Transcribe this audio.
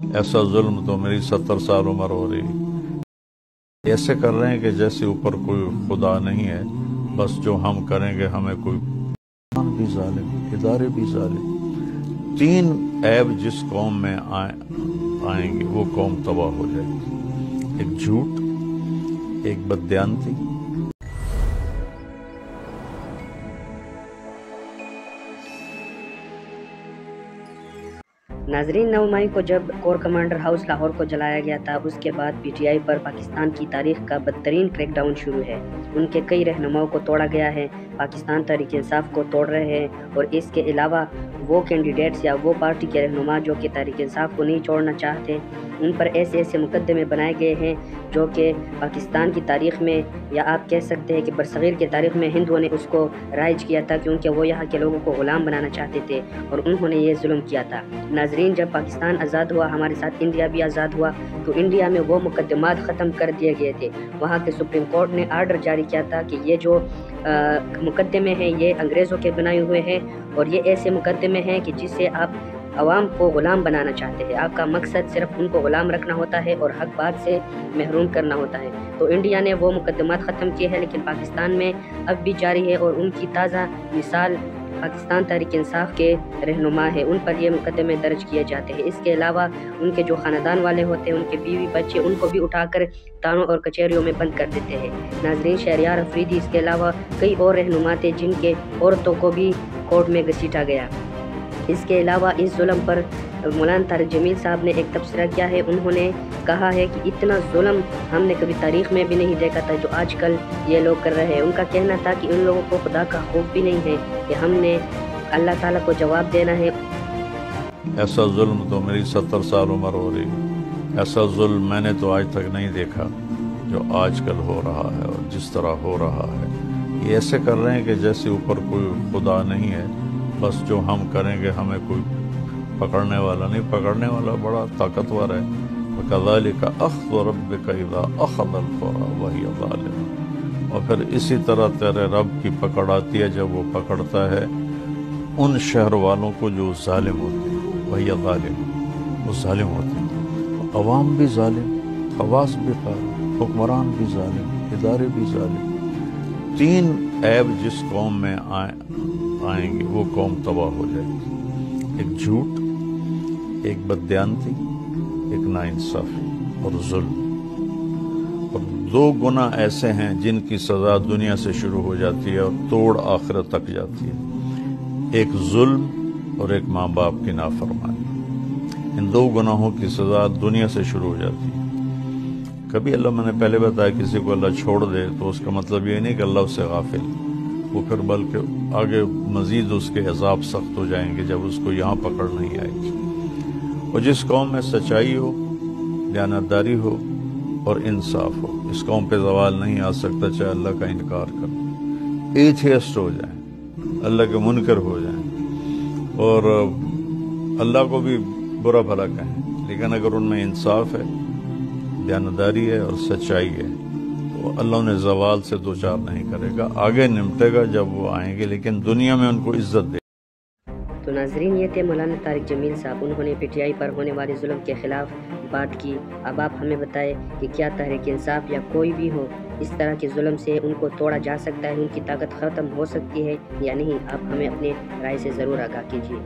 ایسا ظلم تو میری 70 سال عمر ہو رہی۔ ایسے کر رہے ہیں کہ جیسے اوپر کوئی خدا نہیں ہے، بس جو ہم کریں گے ہمیں کوئی بھی ظالم، ادارے بھی ظالم۔ 3 عیب جس قوم میں آئیں گے وہ قوم تباہ ہو جائے گی، ایک جھوٹ، ایک بددیانتی۔ ناظرین، 9 مئی کو جب کور کمانڈر ہاؤس لاہور کو جلایا گیا تھا، اس کے بعد پی ٹی آئی پر پاکستان کی تاریخ کا بدترین کریک ڈاؤن شروع ہے۔ ان کے کئی رہنماؤں کو توڑا گیا ہے، پاکستان تحریک انصاف کو توڑ رہے ہیں، اور اس کے علاوہ وہ کینڈیڈیٹس یا وہ پارٹی کے رہنما جو کہ تحریک انصاف کو نہیں چھوڑنا چاہتے، ان پر ایسے مقدمے بنائے گئے ہیں جو کہ پاکستان کی تاریخ میں، یا آپ کہہ سکتے ہیں کہ برصغیر کی تاریخ میں ہندوؤں نے اس کو رائج کیا تھا، کیونکہ وہ یہاں کے لوگوں کو غلام بنانا چاہتے تھے اور انہوں نے یہ ظلم کیا تھا۔ ناظرین، جب پاکستان آزاد ہوا، ہمارے ساتھ انڈیا بھی آزاد ہوا، تو انڈیا میں وہ مقدمات ختم کر دیے گئے تھے۔ وہاں کے سپریم کورٹ نے آرڈر جاری کیا تھا کہ یہ جو مقدمے ہیں یہ انگریزوں کے بنائے ہوئے ہیں، اور یہ ایسے مقدمے ہیں کہ جس سے آپ عوام کو غلام بنانا چاہتے ہیں۔ آپ کا مقصد صرف ان کو غلام رکھنا ہوتا ہے اور حق بات سے محروم کرنا ہوتا ہے۔ تو انڈیا نے وہ مقدمات ختم کیے ہیں، لیکن پاکستان میں اب بھی جاری ہے، اور ان کی تازہ مثال پاکستان تحریک انصاف کے رہنما ہے، ان پر یہ مقدمے درج کیے جاتے ہیں۔ اس کے علاوہ ان کے جو خاندان والے ہوتے ہیں، ان کے بیوی بچے، ان کو بھی اٹھا کر تانوں اور کچہریوں میں بند کر دیتے ہیں۔ ناظرین، شہریار افریدی اس کے علاوہ کئی اور رہنما تھے جن کے عورتوں کو بھی کورٹ میں گھسیٹا گیا۔ اس کے علاوہ اس ظلم پر مولانا طارق جمیل صاحب نے ایک تبصرہ کیا ہے۔ انہوں نے کہا ہے کہ اتنا ظلم ہم نے کبھی تاریخ میں بھی نہیں دیکھا تھا جو آج کل یہ لوگ کر رہے ہیں۔ ان کا کہنا تھا کہ ان لوگوں کو خدا کا خوف بھی نہیں ہے کہ ہم نے اللہ تعالیٰ کو جواب دینا ہے۔ ایسا ظلم تو میری 70 سال عمر ہو رہی، ایسا ظلم میں نے تو آج تک نہیں دیکھا جو آج کل ہو رہا ہے اور جس طرح ہو رہا ہے۔ یہ ایسے کر رہے ہیں کہ جیسے اوپر کوئی خدا نہیں ہے، بس جو ہم کریں گے ہمیں کوئی پکڑنے والا نہیں۔ پکڑنے والا بڑا طاقتور ہے۔ وَكَذَلِكَ أَخْذُ رَبِّكَ إِذَا أَخَذَ الْقُرَىٰ وَهِيَ ظَالِمَةٌ، اور پھر اسی طرح تیرے رب کی پکڑ آتی ہے جب وہ پکڑتا ہے ان شہر والوں کو جو ظالم ہوتے ہیں۔ وَهِيَ ظَالِمَةٌ، وہ ظالم ہوتے ہیں۔ عوام بھی ظالم، خواص بھی ظالم، حکمران بھی ظالم، ادارے بھی ظالم۔ 3 عیب جس قوم میں آئیں گے وہ قوم تباہ ہو جائے گی، ایک جھوٹ، ایک بددیانتی، ایک ناانصافی اور ظلم۔ اور 2 گناہ ایسے ہیں جن کی سزا دنیا سے شروع ہو جاتی ہے اور توڑ آخرت تک جاتی ہے، ایک ظلم اور ایک ماں باپ کی نافرمانی۔ ان 2 گناہوں کی سزا دنیا سے شروع ہو جاتی ہے۔ کبھی اللہ، میں نے پہلے بتایا، کسی کو اللہ چھوڑ دے تو اس کا مطلب یہ نہیں کہ اللہ اس سے غافل، وہ پھر بلکہ آگے مزید اس کے عذاب سخت ہو جائیں گے جب اس کو یہاں پکڑ نہیں آئے گی۔ اور جس قوم میں سچائی ہو، دیانتداری ہو اور انصاف ہو، اس قوم پہ زوال نہیں آ سکتا، چاہے اللہ کا انکار کرو، ایتھیسٹ ہو جائیں، اللہ کے منکر ہو جائیں اور اللہ کو بھی برا بھلا کہیں، لیکن اگر ان میں انصاف ہے، دیانتداری ہے اور سچائی ہے تو اللہ انہیں زوال سے دوچار نہیں کرے گا، آگے نمٹے گا جب وہ آئیں گے، لیکن دنیا میں ان کو عزت دے۔ تو ناظرین، یہ تھے مولانا طارق جمیل صاحب، انہوں نے پی ٹی آئی پر ہونے والے ظلم کے خلاف بات کی۔ اب آپ ہمیں بتائیں کہ کیا تحریک انصاف یا کوئی بھی ہو، اس طرح کے ظلم سے ان کو توڑا جا سکتا ہے، ان کی طاقت ختم ہو سکتی ہے یا نہیں؟ آپ ہمیں اپنے رائے سے ضرور آگاہ کیجیے۔